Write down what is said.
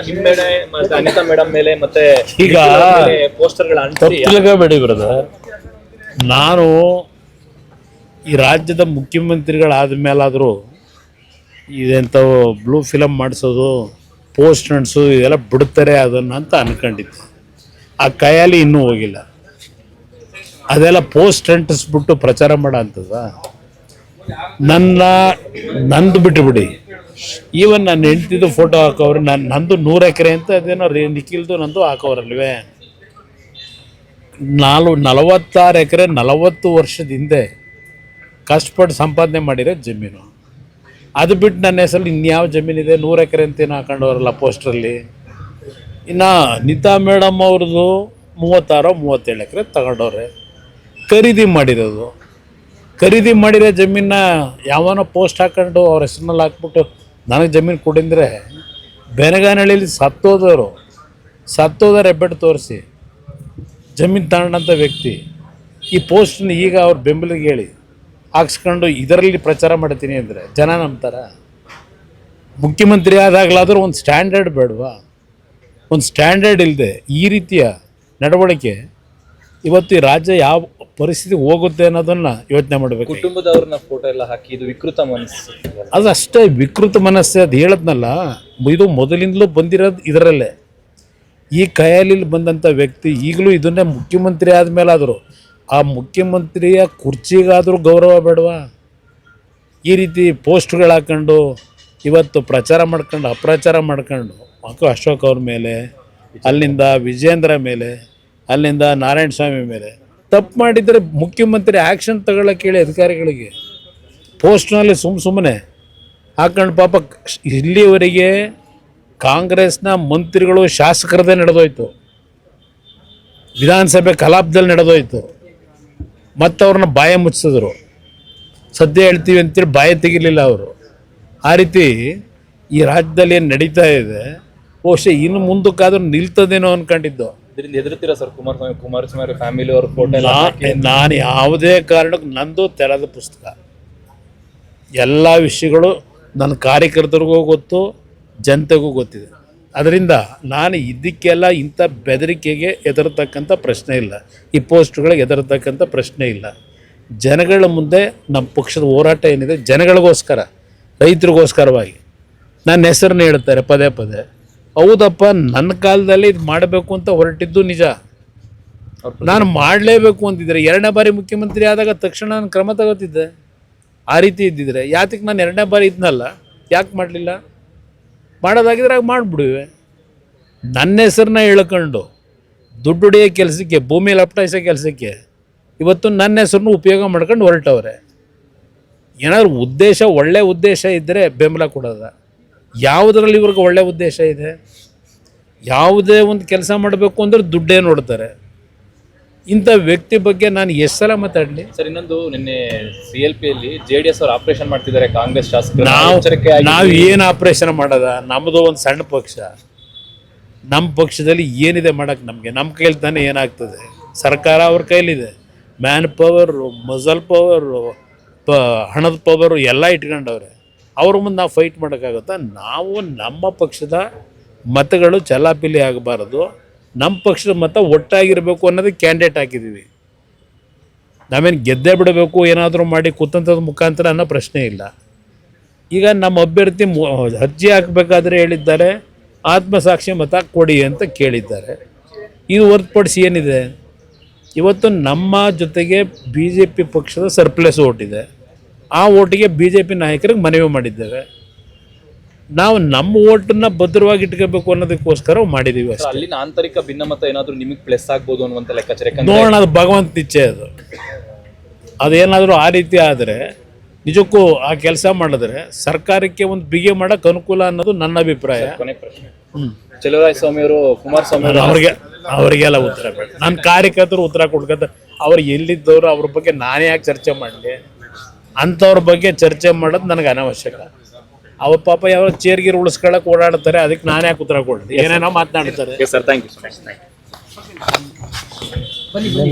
ನಿಮ್ಮ ಮೇಲೆ ಮತ್ತೆ ಅನಿತಾ ಮೇಡಮ್ ಮೇಲೆ ಮತ್ತೆ ಈಗ ಪೋಸ್ಟರ್ಗಳ ಬೇಡಿ ಬ್ರದರ್, ನಾನು ಈ ರಾಜ್ಯದ ಮುಖ್ಯಮಂತ್ರಿಗಳಾದ ಮೇಲಾದರೂ ಇದೆಂಥವು ಬ್ಲೂ ಫಿಲಮ್ ಮಾಡಿಸೋದು, ಪೋಸ್ಟ್ ಅಂಟಿಸೋದು ಇದೆಲ್ಲ ಬಿಡ್ತಾರೆ ಅದನ್ನು ಅಂತ ಅನ್ಕೊಂಡಿದ್ದೆ. ಆ ಕೈಯಲ್ಲಿ ಇನ್ನೂ ಹೋಗಿಲ್ಲ. ಅದೆಲ್ಲ ಪೋಸ್ಟ್ ಅಂಟಿಸ್ಬಿಟ್ಟು ಪ್ರಚಾರ ಮಾಡೋ ಅಂಥದ್ದು ನಂದು ಬಿಟ್ಟುಬಿಡಿ. ಈವನ್ ನನ್ನ ಹೆಂಡ್ತಿದ್ದು ಫೋಟೋ ಹಾಕೋರು, ನಂದು 100 ಎಕರೆ ಅಂತ ಅದೇನೋ ನಿಖಿಲ್ದು ನಂದು ಹಾಕೋರಲ್ವೇ. 46 ಎಕರೆ 40 ವರ್ಷದ ಹಿಂದೆ ಕಷ್ಟಪಟ್ಟು ಸಂಪಾದನೆ ಮಾಡಿರೋ ಜಮೀನು. ಅದು ಬಿಟ್ಟು ನನ್ನ ಹೆಸರಲ್ಲಿ ಇನ್ಯಾವ ಜಮೀನಿದೆ? 100 ಎಕರೆ ಅಂತೇನು ಹಾಕೊಂಡವ್ರಲ್ಲ ಪೋಸ್ಟ್ರಲ್ಲಿ. ಇನ್ನು ಅನಿತಾ ಮೇಡಮ್ ಅವ್ರದ್ದು 36-37 ಎಕರೆ ತಗೊಂಡವ್ರೆ. ಖರೀದಿ ಮಾಡಿರೋದು, ಖರೀದಿ ಮಾಡಿರೋ ಜಮೀನ ಯಾವನೋ ಪೋಸ್ಟ್ ಹಾಕೊಂಡು ಅವ್ರ ಹೆಸ್ರಿನಲ್ಲಿ ಹಾಕ್ಬಿಟ್ಟು ನನಗೆ ಜಮೀನು ಕೊಡಿಂದರೆ, ಬೆನಗಾನಹಳ್ಳಿಲಿ ಸತ್ತೋದವ್ರು ಹೆಬ್ಬೆಟ್ಟು ತೋರಿಸಿ ಜಮೀನು ತಗೊಂಡಂಥ ವ್ಯಕ್ತಿ ಈ ಪೋಸ್ಟನ್ನ ಈಗ ಅವ್ರ ಬೆಂಬಲಿಗೆ ಹೇಳಿ ಹಾಕ್ಸ್ಕೊಂಡು ಇದರಲ್ಲಿ ಪ್ರಚಾರ ಮಾಡ್ತೀನಿ ಅಂದರೆ ಜನ ನಂಬ್ತಾರ? ಮುಖ್ಯಮಂತ್ರಿ ಆದಾಗಲಾದರೂ ಒಂದು ಸ್ಟ್ಯಾಂಡರ್ಡ್ ಬೇಡವಾ? ಒಂದು ಸ್ಟ್ಯಾಂಡರ್ಡ್ ಇಲ್ಲದೆ ಈ ರೀತಿಯ ನಡವಳಿಕೆ ಇವತ್ತು ಈ ರಾಜ್ಯ ಯಾವ ಪರಿಸ್ಥಿತಿ ಹೋಗುತ್ತೆ ಅನ್ನೋದನ್ನು ಯೋಚನೆ ಮಾಡಬೇಕು. ಕುಟುಂಬದವ್ರನ್ನ ಫೋಟೋ ಎಲ್ಲ ಹಾಕಿ ಇದು ವಿಕೃತ ಮನಸ್ಸು, ಅದು ಅಷ್ಟೇ ವಿಕೃತ ಮನಸ್ಸು. ಅದು ಹೇಳದ್ನಲ್ಲ, ಇದು ಮೊದಲಿಂದಲೂ ಬಂದಿರೋದು ಇದರಲ್ಲೇ. ಈ ಕೈಯಲ್ಲಿ ಬಂದಂಥ ವ್ಯಕ್ತಿ ಈಗಲೂ ಇದನ್ನೇ ಮುಖ್ಯಮಂತ್ರಿ ಆದಮೇಲಾದರೂ ಆ ಮುಖ್ಯಮಂತ್ರಿಯ ಕುರ್ಚಿಗಾದರೂ ಗೌರವ ಬೇಡವಾ? ಈ ರೀತಿ ಪೋಸ್ಟ್ಗಳು ಹಾಕ್ಕೊಂಡು ಇವತ್ತು ಪ್ರಚಾರ ಮಾಡ್ಕೊಂಡು ಅಪ್ರಚಾರ ಮಾಡ್ಕೊಂಡು ಅಶೋಕ್ ಅವ್ರ ಮೇಲೆ, ಅಲ್ಲಿಂದ ವಿಜೇಂದ್ರ ಮೇಲೆ, ಅಲ್ಲಿಂದ ನಾರಾಯಣ ಸ್ವಾಮಿ ಮೇಲೆ ತಪ್ಪು ಮಾಡಿದರೆ ಮುಖ್ಯಮಂತ್ರಿ ಆ್ಯಕ್ಷನ್ ತಗೊಳ್ಳೋಕೆ ಹೇಳಿ ಅಧಿಕಾರಿಗಳಿಗೆ. ಪೋಸ್ಟ್ನಲ್ಲಿ ಸುಮ್ಮನೆ ಹಾಕೊಂಡು ಪಾಪ ಇಲ್ಲಿವರೆಗೆ ಕಾಂಗ್ರೆಸ್ನ ಮಂತ್ರಿಗಳು ಶಾಸಕರದೇ ನಡೆದೋಯ್ತು, ವಿಧಾನಸಭೆ ಕಲಾಪದಲ್ಲಿ ನಡೆದೋಯ್ತು, ಮತ್ತು ಅವ್ರನ್ನ ಬಾಯ ಮುಚ್ಚಿಸಿದ್ರು. ಸದ್ಯ ಹೇಳ್ತೀವಿ ಅಂತೇಳಿ ಬಾಯ ತೆಗಿಲಿಲ್ಲ ಅವರು. ಆ ರೀತಿ ಈ ರಾಜ್ಯದಲ್ಲಿ ಏನು ನಡೀತಾ ಇದೆ, ಬಹುಶಃ ಇನ್ನು ಮುಂದಕ್ಕಾದ್ರೂ ನಿಲ್ತದೇನೋ ಅಂದ್ಕೊಂಡಿದ್ದು. ಇದರಿಂದ ಎದುರುತ್ತೀರಾ ಸರ್ ಕುಮಾರಸ್ವಾಮಿ ಫ್ಯಾಮಿಲಿ ಅವ್ರ ಫೋಟೋ? ನಾನು ಯಾವುದೇ ಕಾರಣಕ್ಕೂ ನಂದು ತೆರೆದ ಪುಸ್ತಕ, ಎಲ್ಲ ವಿಷಯಗಳು ನನ್ನ ಕಾರ್ಯಕರ್ತರಿಗೂ ಗೊತ್ತು, ಜನತೆಗೂ ಗೊತ್ತಿದೆ. ಅದರಿಂದ ನಾನು ಇದಕ್ಕೆಲ್ಲ ಇಂಥ ಬೆದರಿಕೆಗೆ ಹೆದರ್ತಕ್ಕಂಥ ಪ್ರಶ್ನೆ ಇಲ್ಲ, ಈ ಪೋಸ್ಟ್ಗಳಿಗೆ ಹೆದರ್ತಕ್ಕಂಥ ಪ್ರಶ್ನೆ ಇಲ್ಲ. ಜನಗಳ ಮುಂದೆ ನಮ್ಮ ಪಕ್ಷದ ಹೋರಾಟ ಏನಿದೆ ಜನಗಳಿಗೋಸ್ಕರ, ರೈತರಿಗೋಸ್ಕರವಾಗಿ ನನ್ನ ಹೆಸರನ್ನ ಹೇಳ್ತಾರೆ ಪದೇ ಪದೇ. ಹೌದಪ್ಪ, ನನ್ನ ಕಾಲದಲ್ಲಿ ಇದು ಮಾಡಬೇಕು ಅಂತ ಹೊರಟಿದ್ದು ನಿಜ. ನಾನು ಮಾಡಲೇಬೇಕು ಅಂತಿದ್ದರೆ 2ನೇ ಬಾರಿ ಮುಖ್ಯಮಂತ್ರಿ ಆದಾಗ ತಕ್ಷಣ ನಾನು ಕ್ರಮ ತಗೋತಿದ್ದೆ. ಆ ರೀತಿ ಇದ್ದಿದ್ರೆ ಯಾತಕ್ಕೆ ನಾನು 2ನೇ ಬಾರಿ ಇದ್ನಲ್ಲ, ಯಾಕೆ ಮಾಡಲಿಲ್ಲ? ಮಾಡೋದಾಗಿದ್ರೆ ಆಗ ಮಾಡಿಬಿಡುವೆ. ನನ್ನ ಹೆಸರನ್ನ ಹೇಳ್ಕೊಂಡು ದುಡ್ಡು ಹೊಡೆಯೋ ಕೆಲಸಕ್ಕೆ, ಭೂಮಿ ಲಪಟಾಯಿಸೋ ಕೆಲಸಕ್ಕೆ ಇವತ್ತು ನನ್ನ ಹೆಸರನ್ನು ಉಪಯೋಗ ಮಾಡ್ಕೊಂಡು ಹೊರಟವ್ರೆ. ಏನಾದ್ರು ಉದ್ದೇಶ, ಒಳ್ಳೆ ಉದ್ದೇಶ ಇದ್ದರೆ ಬೆಂಬಲ ಕೊಡೋದ? ಯಾವುದರಲ್ಲಿ ಇವ್ರಿಗೆ ಒಳ್ಳೆ ಉದ್ದೇಶ ಇದೆ? ಯಾವುದೇ ಒಂದು ಕೆಲಸ ಮಾಡಬೇಕು ಅಂದರೆ ದುಡ್ಡೇ ನೋಡ್ತಾರೆ. ಇಂಥ ವ್ಯಕ್ತಿ ಬಗ್ಗೆ ನಾನು ಎಷ್ಟು ಸಲ ಮಾತಾಡಲಿ ಸರ್? ಇನ್ನೊಂದು, ನಿನ್ನೆ CLPಯಲ್ಲಿ JDS ಅವರು ಆಪರೇಷನ್ ಮಾಡ್ತಿದ್ದಾರೆ ಕಾಂಗ್ರೆಸ್ ಶಾಸಕರು. ನಾವು ಏನು ಆಪರೇಷನ್ ಮಾಡೋದ? ನಮ್ಮದು ಒಂದು ಸಣ್ಣ ಪಕ್ಷ. ನಮ್ಮ ಪಕ್ಷದಲ್ಲಿ ಏನಿದೆ ಮಾಡೋಕ್ಕೆ ನಮಗೆ? ನಮ್ಮ ಕೈಲಿ ತಾನೇ ಏನಾಗ್ತದೆ? ಸರ್ಕಾರ ಅವ್ರ ಕೈಲಿದೆ. ಮ್ಯಾನ್ ಪವರು, ಮಸಲ್ ಪವರು, ಹಣದ ಪವರು ಎಲ್ಲ ಇಟ್ಕೊಂಡವ್ರೆ. ಅವ್ರ ಮುಂದೆ ನಾವು ಫೈಟ್ ಮಾಡೋಕ್ಕಾಗುತ್ತಾ? ನಾವು ನಮ್ಮ ಪಕ್ಷದ ಮತಗಳು ಚಲಾಪಿಲಿ ಆಗಬಾರ್ದು, ನಮ್ಮ ಪಕ್ಷದ ಮತ ಒಟ್ಟಾಗಿರಬೇಕು ಅನ್ನೋದಕ್ಕೆ ಕ್ಯಾಂಡಿಡೇಟ್ ಹಾಕಿದ್ದೀವಿ. ನಾವೇನು ಗೆದ್ದೇ ಬಿಡಬೇಕು ಏನಾದರೂ ಮಾಡಿ ಕುತಂತ್ರದ ಮುಖಾಂತರ ಅನ್ನೋ ಪ್ರಶ್ನೆ ಇಲ್ಲ. ಈಗ ನಮ್ಮ ಅಭ್ಯರ್ಥಿ ಅರ್ಜಿ ಹಾಕಬೇಕಾದ್ರೆ ಹೇಳಿದ್ದಾರೆ ಆತ್ಮಸಾಕ್ಷಿ ಮತ ಕೊಡಿ ಅಂತ ಕೇಳಿದ್ದಾರೆ. ಇದು ಹೊರತುಪಡಿಸಿ ಏನಿದೆ? ಇವತ್ತು ನಮ್ಮ ಜೊತೆಗೆ BJP ಪಕ್ಷದ ಸರ್ಪ್ಲಸ್ ಓಟಿದೆ. ಆ ಓಟಿಗೆ BJP ನಾಯಕರಿಗೆ ಮನವಿ ಮಾಡಿದ್ದೇವೆ. ನಾವು ನಮ್ಮ ಓಟನ್ನ ಭದ್ರವಾಗಿ ಇಟ್ಕೋಬೇಕು ಅನ್ನೋದಕ್ಕೋಸ್ಕರ ಮಾಡಿದ್ದೀವಿ ಅಷ್ಟೇ. ಅಲ್ಲಿನ ಆಂತರಿಕ ಭಿನ್ನಮತ ಏನಾದರೂ ನಿಮಗೆ ಪ್ಲಸ್ ಆಗ್ಬೋದು ಅನ್ನುವಂಥ ಲೆಕ್ಕಾಚಾರ ನೋಡೋಣ. ಅದು ಭಗವಂತ ಇಚ್ಛೆ. ಅದೇನಾದರೂ ಆ ರೀತಿ ಆದರೆ ನಿಜಕ್ಕೂ ಆ ಕೆಲಸ ಮಾಡಿದ್ರೆ ಸರ್ಕಾರಕ್ಕೆ ಒಂದು ಬಿಗಿ ಮಾಡೋಕ್ಕೆ ಅನುಕೂಲ ಅನ್ನೋದು ನನ್ನ ಅಭಿಪ್ರಾಯ. ಕೊನೆ ಪ್ರಶ್ನೆ, ಚಲುವರಾಯಸ್ವಾಮಿ ಅವರು, ಕುಮಾರಸ್ವಾಮಿ ಅವರಿಗೆಲ್ಲ ಉತ್ತರ ಬೇಡ. ನನ್ನ ಕಾರ್ಯಕರ್ತರು ಉತ್ತರ ಕೊಡ್ಕೊತ ಅವ್ರು ಎಲ್ಲಿದ್ದವರು, ಅವ್ರ ಬಗ್ಗೆ ನಾನೇ ಯಾಕೆ ಚರ್ಚೆ ಮಾಡಲಿ? ಅಂಥವ್ರ ಬಗ್ಗೆ ಚರ್ಚೆ ಮಾಡೋದು ನನಗೆ ಅನಾವಶ್ಯಕ. ಅವ್ರ ಪಾಪ ಯಾವ ಚೇರ್ಗೀರು ಉಳಿಸ್ಕೊಳ್ಳೋಕೆ ಓಡಾಡ್ತಾರೆ, ಅದಕ್ಕೆ ನಾನೇ ಯಾಕೆ ಉತ್ತರ ಕೊಡ್ತೀನಿ? ಏನೇನೋ ಮಾತನಾಡ್ತಾರೆ. Sir, thank you.